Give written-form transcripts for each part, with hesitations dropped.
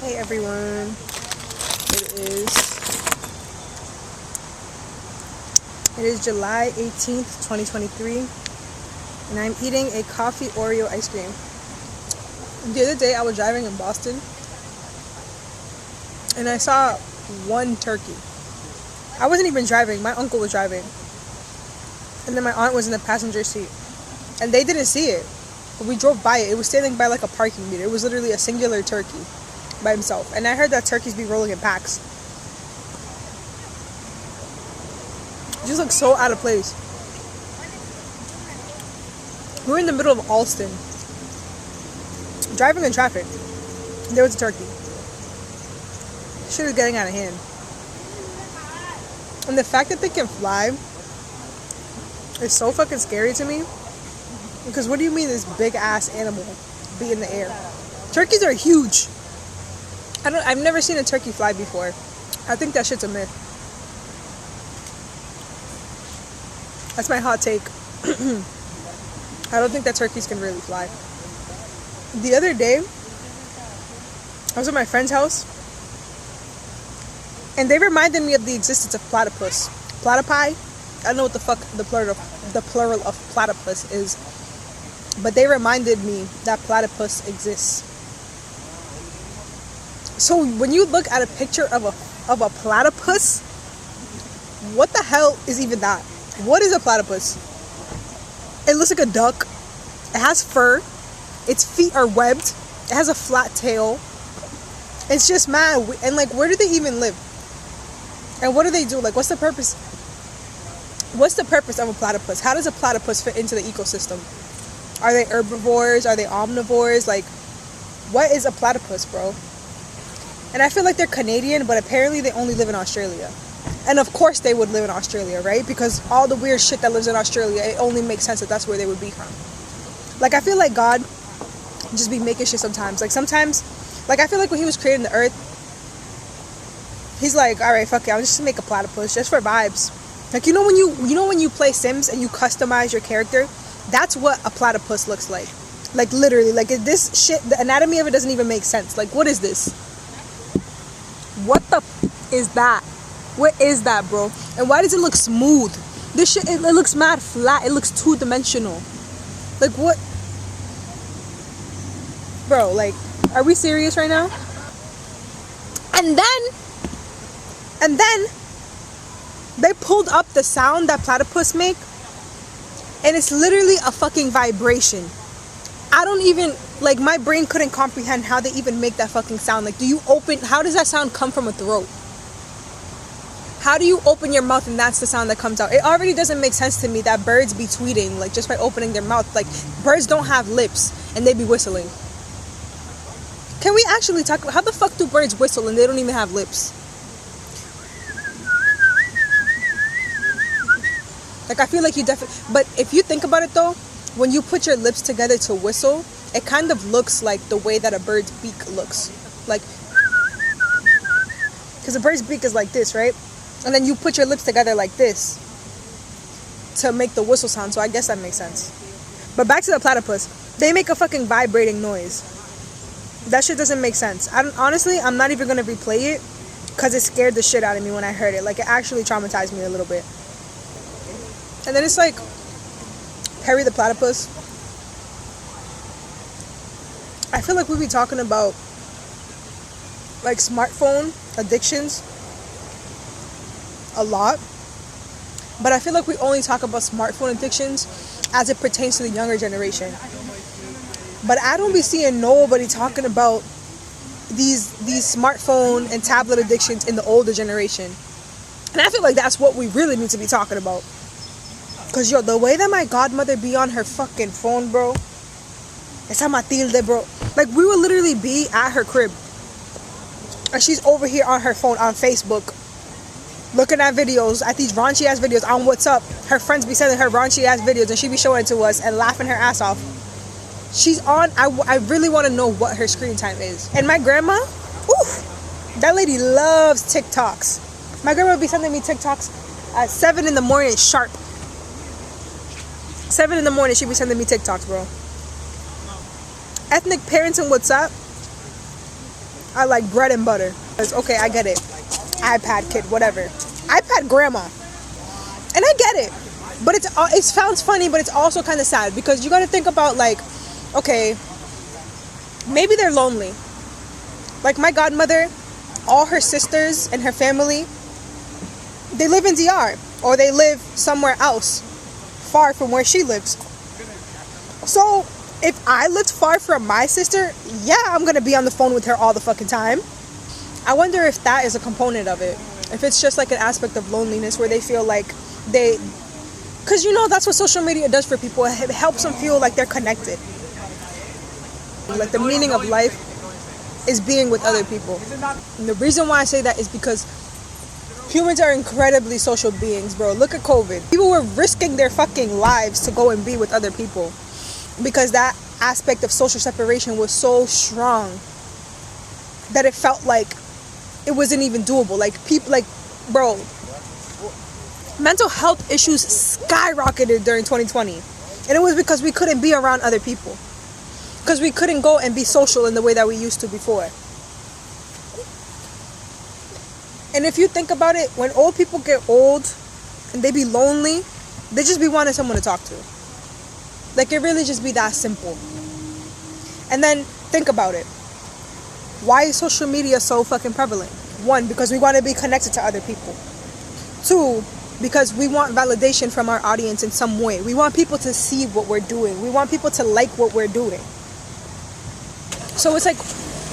Hey everyone, it is July 18th, 2023, and I'm eating a coffee Oreo ice cream. The other day I was driving in Boston, and I saw one turkey. I wasn't even driving, my uncle was driving, and then my aunt was in the passenger seat, and they didn't see it, but we drove by it. It was standing by like a parking meter. It was literally a singular turkey by himself, and I heard that turkeys be rolling in packs. It just looks so out of place. We're in the middle of Alston, driving in traffic, and there was a turkey. Shit is getting out of hand. And the fact that they can fly is so fucking scary to me, because what do you mean this big ass animal be in the air? Turkeys are huge. I've never seen a turkey fly before. I think that shit's a myth. That's my hot take. I don't think that turkeys can really fly. The other day, I was at my friend's house, and they reminded me of the existence of platypus. Platypi? I don't know what the fuck the plural of platypus is, but they reminded me that platypus exists. So when you look at a picture of a platypus, what the hell is even that? What is a platypus? It looks like a duck. It has fur. Its feet are webbed. It has a flat tail. It's just mad. And like, where do they even live? And what do they do? Like, what's the purpose? What's the purpose of a platypus? How does a platypus fit into the ecosystem? Are they herbivores? Are they omnivores? Like, what is a platypus, bro? And I feel like they're Canadian, but apparently they only live in Australia. And of course they would live in Australia, right? Because all the weird shit that lives in Australia, it only makes sense that that's where they would be from. Like, I feel like God just be making shit sometimes. Like, sometimes, like, I feel like when he was creating the earth, he's like, all right, fuck it, I'm just gonna make a platypus just for vibes. Like, you know when you play Sims and you customize your character? That's what a platypus looks like. Like, literally, like, this shit, the anatomy of it doesn't even make sense. Like, what is this? What the is that? What is that, bro? And why does it look smooth? This shit, it looks mad flat. It looks two-dimensional. Like, what? Bro, like, are we serious right now? And then they pulled up the sound that platypus make, and it's literally a fucking vibration. I don't even, like, my brain couldn't comprehend how they even make that fucking sound. Like, how does that sound come from a throat? How do you open your mouth and that's the sound that comes out? It already doesn't make sense to me that birds be tweeting, like, just by opening their mouth. Like, birds don't have lips and they be whistling. Can we actually talk about how the fuck do birds whistle and they don't even have lips? Like, I feel like you definitely, but if you think about it though, when you put your lips together to whistle, it kind of looks like the way that a bird's beak looks. Like, because a bird's beak is like this, right? And then you put your lips together like this to make the whistle sound, so I guess that makes sense. But back to the platypus. They make a fucking vibrating noise. That shit doesn't make sense. Honestly, I'm not even going to replay it because it scared the shit out of me when I heard it. Like, it actually traumatized me a little bit. And then it's like, Perry the platypus. I feel like we be talking about like smartphone addictions a lot, but I feel like we only talk about smartphone addictions as it pertains to the younger generation. But I don't be seeing nobody talking about these smartphone and tablet addictions in the older generation. And I feel like that's what we really need to be talking about. Cause yo, the way that my godmother be on her fucking phone, bro, esa Matilde, bro. Like, we would literally be at her crib, and she's over here on her phone on Facebook, looking at videos, at these raunchy ass videos on WhatsApp. Her friends be sending her raunchy ass videos, and she be showing it to us and laughing her ass off. She's on. I really want to know what her screen time is. And my grandma, oof, that lady loves TikToks. My grandma would be sending me TikToks at 7 in the morning sharp. 7 in the morning, she'd be sending me TikToks, bro. Ethnic parents and what's up? are like bread and butter. It's okay, I get it. iPad kid, whatever. iPad grandma. And I get it. But it sounds funny, but it's also kind of sad because you got to think about like, okay, maybe they're lonely. Like my godmother, all her sisters and her family, they live in DR or they live somewhere else far from where she lives. So if I lived far from my sister, yeah, I'm going to be on the phone with her all the fucking time. I wonder if that is a component of it. If it's just like an aspect of loneliness where they feel like because you know that's what social media does for people. It helps them feel like they're connected. Like the meaning of life is being with other people. And the reason why I say that is because humans are incredibly social beings, bro. Look at COVID. People were risking their fucking lives to go and be with other people because that aspect of social separation was so strong that it felt like it wasn't even doable. Like people, like, bro, mental health issues skyrocketed during 2020. And it was because we couldn't be around other people. Because we couldn't go and be social in the way that we used to before. And if you think about it, when old people get old and they be lonely, they just be wanting someone to talk to. Like it really just be that simple. And then think about it. Why is social media so fucking prevalent? 1, because we want to be connected to other people. 2, because we want validation from our audience in some way. We want people to see what we're doing. We want people to like what we're doing. So it's like,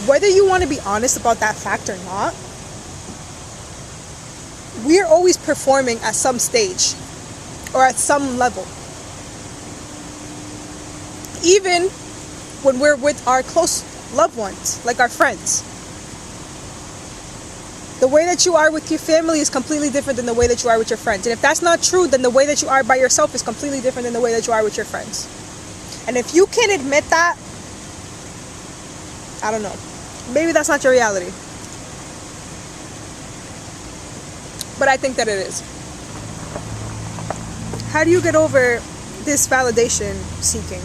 whether you want to be honest about that fact or not, we're always performing at some stage or at some level. Even when we're with our close loved ones, like our friends. The way that you are with your family is completely different than the way that you are with your friends. And if that's not true, then the way that you are by yourself is completely different than the way that you are with your friends. And if you can't admit that, I don't know. Maybe that's not your reality. But I think that it is. How do you get over this validation seeking?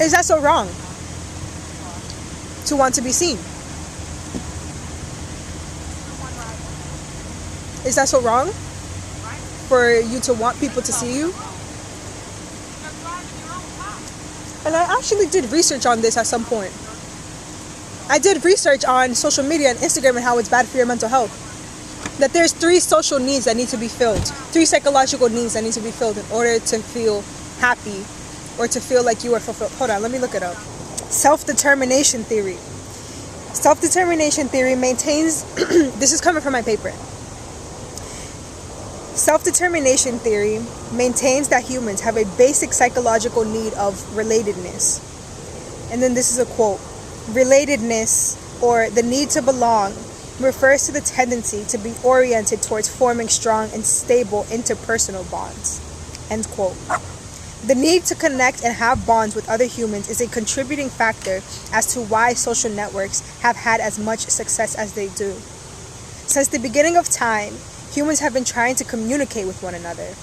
Is that so wrong? To want to be seen? Is that so wrong? For you to want people to see you? And I actually did research on this at some point. I did research on social media and Instagram and how it's bad for your mental health. That there's 3 social needs that need to be filled. 3 psychological needs that need to be filled in order to feel happy or to feel like you are fulfilled. Hold on, let me look it up. Self-determination theory. Self-determination theory maintains, this is coming from my paper. Self-determination theory maintains that humans have a basic psychological need of relatedness. And then this is a quote. Relatedness, or the need to belong, refers to the tendency to be oriented towards forming strong and stable interpersonal bonds. End quote. The need to connect and have bonds with other humans is a contributing factor as to why social networks have had as much success as they do. Since the beginning of time, humans have been trying to communicate with one another.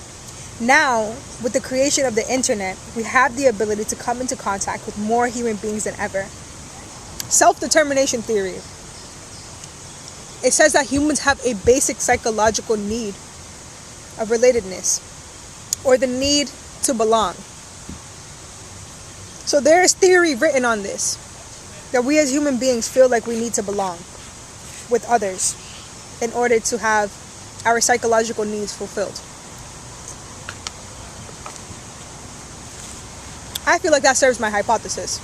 Now, with the creation of the internet, we have the ability to come into contact with more human beings than ever. Self-determination theory. It says that humans have a basic psychological need of relatedness, or the need to belong. So there is theory written on this, that we as human beings feel like we need to belong with others in order to have our psychological needs fulfilled. I feel like that serves my hypothesis.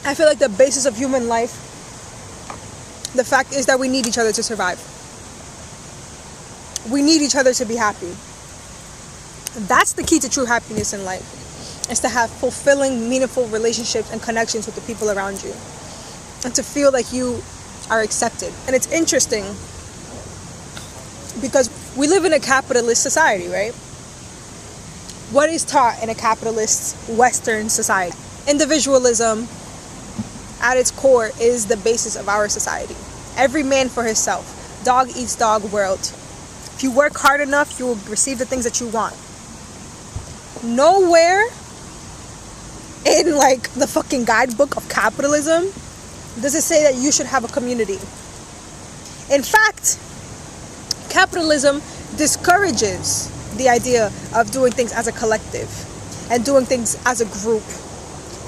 I feel like the basis of human life, the fact is that we need each other to survive. We need each other to be happy. That's the key to true happiness in life, is to have fulfilling, meaningful relationships and connections with the people around you, and to feel like you are accepted. And it's interesting because we live in a capitalist society, right? What is taught in a capitalist Western society? Individualism at its core is the basis of our society. Every man for himself. Dog eats dog world. If you work hard enough, you will receive the things that you want. Nowhere in like the fucking guidebook of capitalism does it say that you should have a community. In fact, capitalism discourages the idea of doing things as a collective and doing things as a group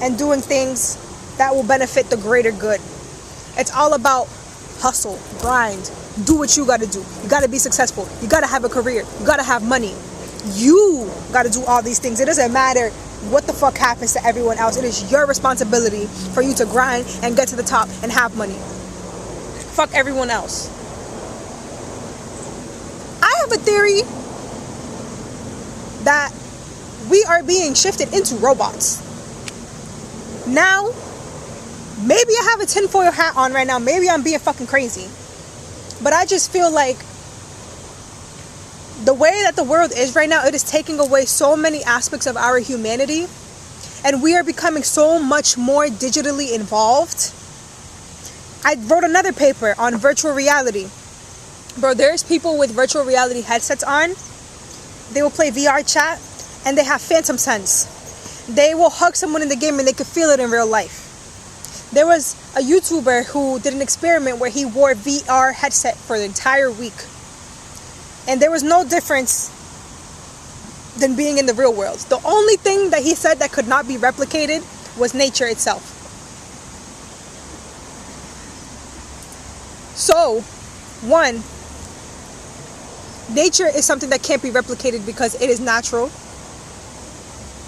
and doing things that will benefit the greater good. It's all about hustle, grind, do what you gotta do. You gotta be successful. You gotta have a career. You gotta have money. You gotta do all these things. It doesn't matter what the fuck happens to everyone else. It is your responsibility for you to grind and get to the top and have money. Fuck everyone else. I have a theory that we are being shifted into robots. Now, maybe I have a tinfoil hat on right now. Maybe I'm being fucking crazy. But I just feel like the way that the world is right now, it is taking away so many aspects of our humanity. And we are becoming so much more digitally involved. I wrote another paper on virtual reality. Bro, there's people with virtual reality headsets on. They will play VR chat and they have phantom sense. They will hug someone in the game and they could feel it in real life. There was a YouTuber who did an experiment where he wore VR headset for the entire week. And there was no difference than being in the real world. The only thing that he said that could not be replicated was nature itself. So, one, nature is something that can't be replicated because it is natural.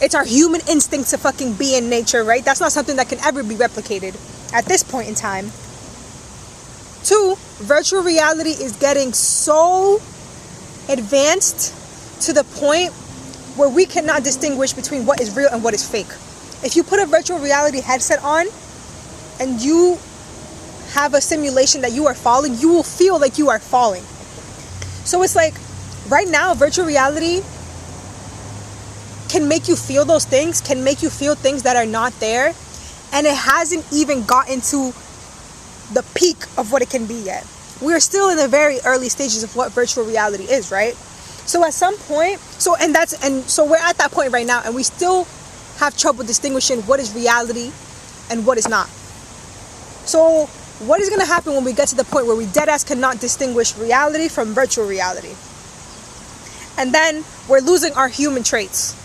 It's our human instinct to fucking be in nature, right? That's not something that can ever be replicated at this point in time. Two, virtual reality is getting so advanced to the point where we cannot distinguish between what is real and what is fake. If you put a virtual reality headset on and you have a simulation that you are falling, you will feel like you are falling. So it's like, right now, virtual reality can make you feel those things, can make you feel things that are not there, and it hasn't even gotten to the peak of what it can be yet. We're still in the very early stages of what virtual reality is, right? So at some point, so we're at that point right now, and we still have trouble distinguishing what is reality and what is not. So what is going to happen when we get to the point where we deadass cannot distinguish reality from virtual reality? And then we're losing our human traits.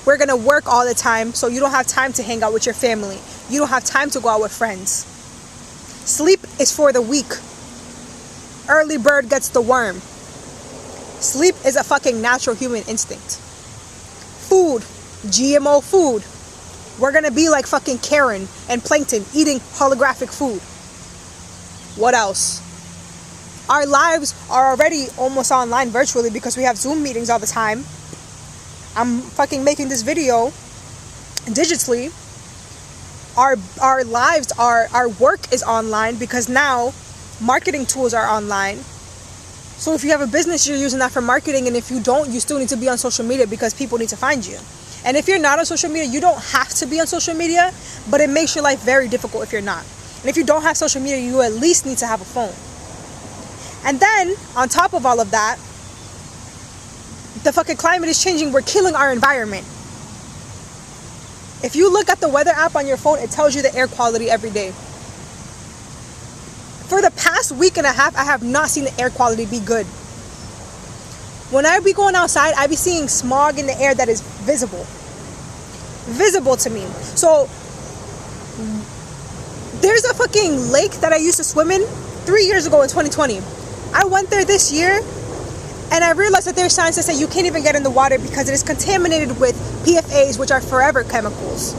We're going to work all the time, so you don't have time to hang out with your family. You don't have time to go out with friends. Sleep is for the weak. Early bird gets the worm. Sleep is a fucking natural human instinct. Food, GMO food. We're gonna be like fucking Karen and Plankton eating holographic food. What else? Our lives are already almost online virtually because we have Zoom meetings all the time. I'm fucking making this video digitally. Our lives, our work is online because now marketing tools are online. So if you have a business, you're using that for marketing, and if you don't, you still need to be on social media because people need to find you. And if you're not on social media, you don't have to be on social media, but it makes your life very difficult if you're not. And if you don't have social media, you at least need to have a phone. And then, on top of all of that, the fucking climate is changing. We're killing our environment. If you look at the weather app on your phone, it tells you the air quality every day. For the past week and a half, I have not seen the air quality be good. When I be going outside, I be seeing smog in the air that is visible. Visible to me. So, there's a fucking lake that I used to swim in 3 years ago in 2020. I went there this year, and I realized that there's signs that say you can't even get in the water because it is contaminated with PFAs, which are forever chemicals.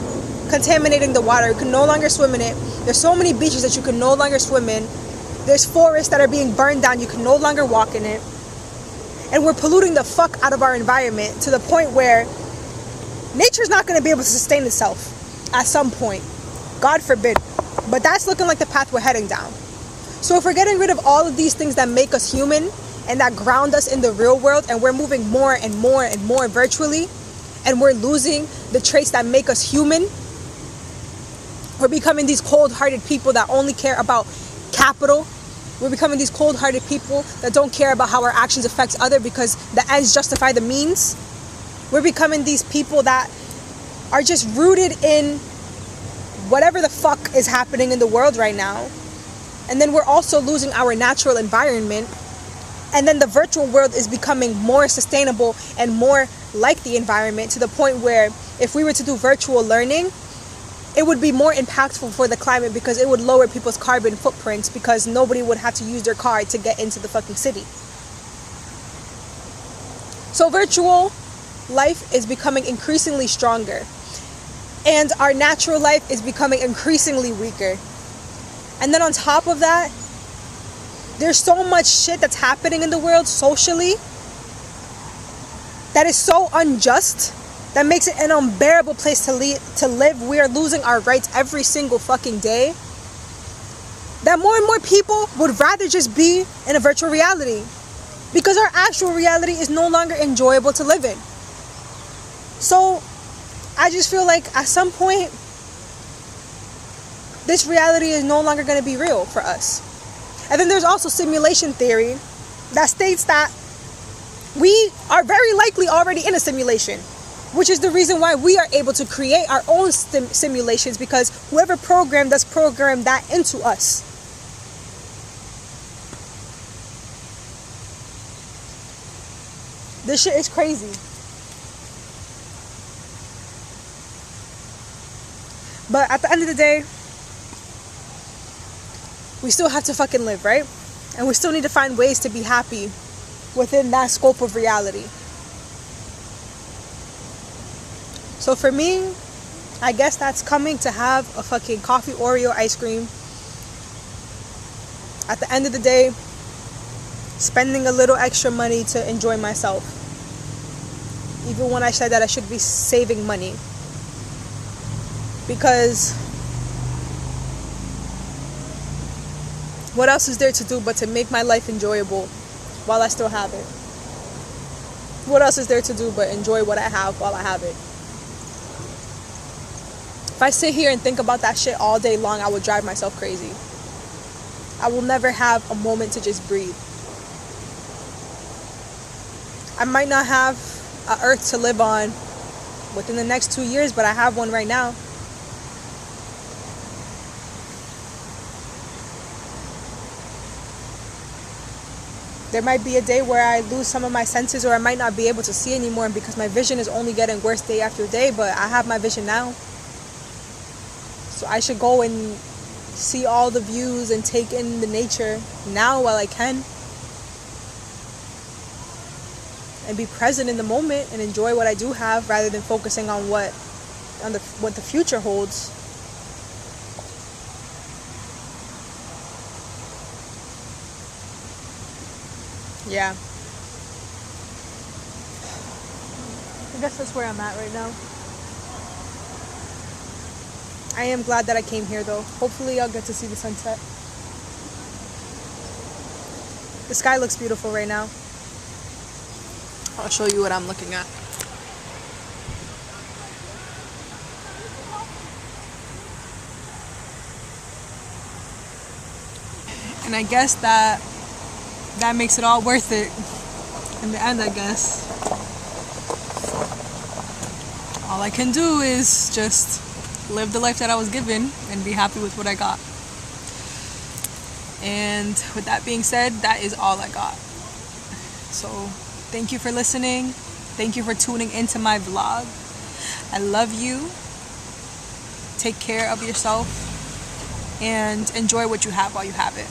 Contaminating the water. You can no longer swim in it. There's so many beaches that you can no longer swim in. There's forests that are being burned down. You can no longer walk in it. And we're polluting the fuck out of our environment to the point where nature's not going to be able to sustain itself at some point. God forbid. But that's looking like the path we're heading down. So if we're getting rid of all of these things that make us human and that ground us in the real world, and we're moving more and more and more virtually, and we're losing the traits that make us human, we're becoming these cold-hearted people that only care about capital. We're becoming these cold-hearted people that don't care about how our actions affect others because the ends justify the means. We're becoming these people that are just rooted in whatever the fuck is happening in the world right now. And then we're also losing our natural environment. And then the virtual world is becoming more sustainable and more like the environment, to the point where if we were to do virtual learning, it would be more impactful for the climate, because it would lower people's carbon footprints, because nobody would have to use their car to get into the fucking city. So virtual life is becoming increasingly stronger, and our natural life is becoming increasingly weaker. And then on top of that, there's so much shit that's happening in the world socially that is so unjust, that makes it an unbearable place to live. We are losing our rights every single fucking day, that more and more people would rather just be in a virtual reality, because our actual reality is no longer enjoyable to live in. So I just feel like at some point, this reality is no longer going to be real for us. And then there's also simulation theory that states that we are very likely already in a simulation, which is the reason why we are able to create our own simulations, because whoever programmed us programmed that into us. This shit is crazy. But at the end of the day, we still have to fucking live, right? And we still need to find ways to be happy within that scope of reality. So for me, I guess that's coming to have a fucking coffee Oreo ice cream. At the end of the day, spending a little extra money to enjoy myself. Even when I said that I should be saving money. Because what else is there to do but to make my life enjoyable while I still have it? What else is there to do but enjoy what I have while I have it? If I sit here and think about that shit all day long, I would drive myself crazy. I will never have a moment to just breathe. I might not have an earth to live on within the next 2 years, but I have one right now. There might be a day where I lose some of my senses, or I might not be able to see anymore because my vision is only getting worse day after day, but I have my vision now. So I should go and see all the views and take in the nature now while I can. And be present in the moment and enjoy what I do have, rather than focusing on what the future holds. Yeah. I guess that's where I'm at right now. I am glad that I came here though. Hopefully I'll get to see the sunset. The sky looks beautiful right now. I'll show you what I'm looking at. And I guess that makes it all worth it in the end, I guess. All I can do is just live the life that I was given and be happy with what I got. And with that being said, that is all I got. So thank you for listening. Thank you for tuning into my vlog. I love you. Take care of yourself and enjoy what you have while you have it.